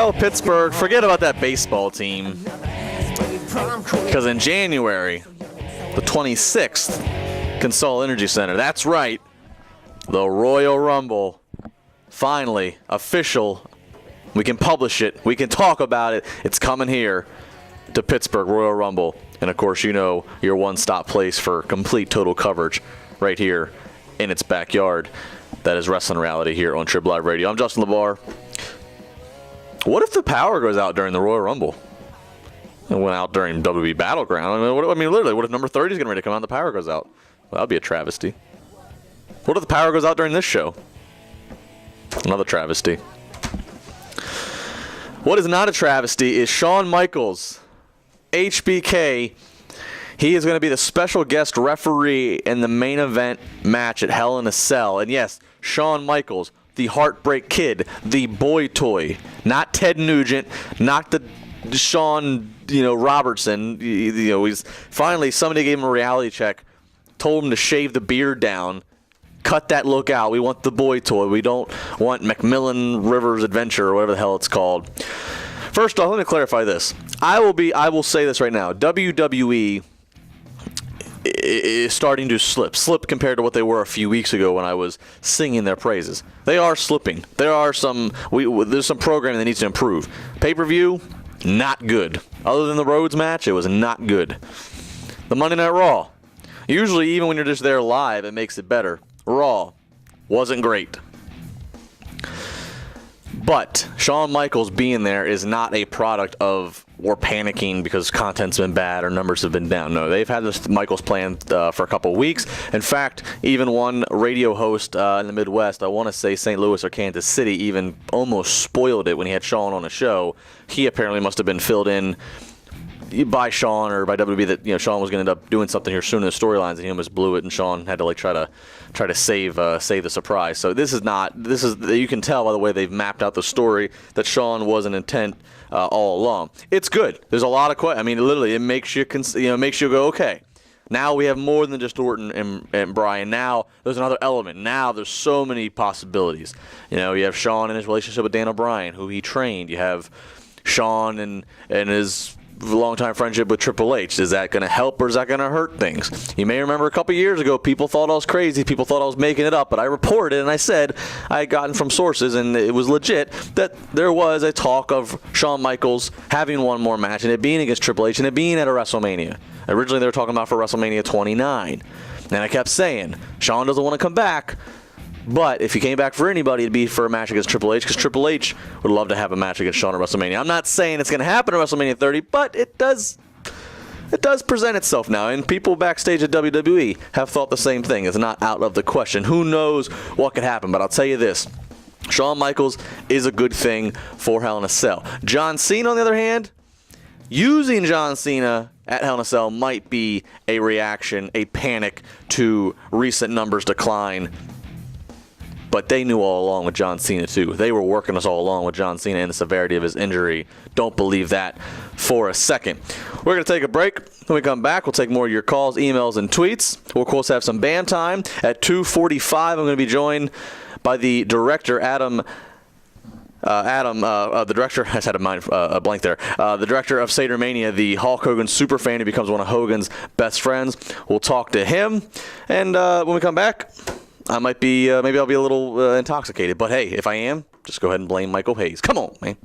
Well, Pittsburgh, forget about that baseball team. Because in January, the 26th, Consol Energy Center, that's right, the Royal Rumble, finally, official. We can publish it. We can talk about it. It's coming here to Pittsburgh, Royal Rumble. And, of course, you know your one-stop place for complete total coverage right here in its backyard. That is Wrestling Reality here on Trib Live Radio. I'm Justin LaBar. What if the power goes out during the Royal Rumble? It went out during WWE Battleground. Literally, what if number 30 is getting ready to come out and the power goes out? Well, that would be a travesty. What if the power goes out during this show? Another travesty. What is not a travesty is Shawn Michaels, HBK. He is going to be the special guest referee in the main event match at Hell in a Cell. And yes, Shawn Michaels, the Heartbreak Kid, the boy toy, not Ted Nugent, not the Sean, Robertson. He's finally, somebody gave him a reality check, told him to shave the beard down, cut that look out. We want the boy toy. We don't want Macmillan Rivers Adventure or whatever the hell it's called. First off, let me clarify this. I will say this right now. WWE is starting to slip compared to what they were a few weeks ago when I was singing their praises. They are slipping. There's some programming that needs to improve. Pay-per-view, not good. Other than the Rhodes match, it was not good. The Monday Night Raw, usually even when you're just there live, it makes it better. Raw wasn't great. But Shawn Michaels being there is not a product of we're panicking because content's been bad or numbers have been down. No, they've had this Michaels plan for a couple of weeks. In fact, even one radio host in the Midwest, I want to say St. Louis or Kansas City, even almost spoiled it when he had Shawn on a show. He apparently must have been filled in by Shawn or by WWE that Shawn was going to end up doing something here soon in the storylines, and he almost blew it, and Shawn had to try to save the surprise. So this is you can tell by the way they've mapped out the story that Shawn was an intent all along. It's good. There's a lot of questions. Literally, it makes you go, okay. Now we have more than just Orton and Bryan. Now there's another element. Now there's so many possibilities. You have Shawn and his relationship with Dan O'Brien, who he trained. You have Shawn and his long-time friendship with Triple H. Is that going to help or is that going to hurt things? You may remember a couple years ago, people thought I was crazy. People thought I was making it up, but I reported and I said I had gotten from sources, and it was legit, that there was a talk of Shawn Michaels having one more match and it being against Triple H and it being at a WrestleMania. Originally, they were talking about for WrestleMania 29. And I kept saying, Shawn doesn't want to come back, but if he came back for anybody, it'd be for a match against Triple H, because Triple H would love to have a match against Shawn at WrestleMania. I'm not saying it's going to happen at WrestleMania 30, but it does present itself now, and people backstage at WWE have thought the same thing. It's not out of the question. Who knows what could happen, but I'll tell you this. Shawn Michaels is a good thing for Hell in a Cell. John Cena, on the other hand, using John Cena at Hell in a Cell might be a reaction, a panic to recent numbers decline. But they knew all along with John Cena, too. They were working us all along with John Cena and the severity of his injury. Don't believe that for a second. We're going to take a break. When we come back, we'll take more of your calls, emails, and tweets. We'll, of course, have some band time. At 2:45, I'm going to be joined by the director, the director, I just had a blank there. The director of Saturmania, the Hulk Hogan superfan who becomes one of Hogan's best friends. We'll talk to him. And when we come back, I might be, maybe I'll be a little intoxicated. But hey, if I am, just go ahead and blame Michael Hayes. Come on, man.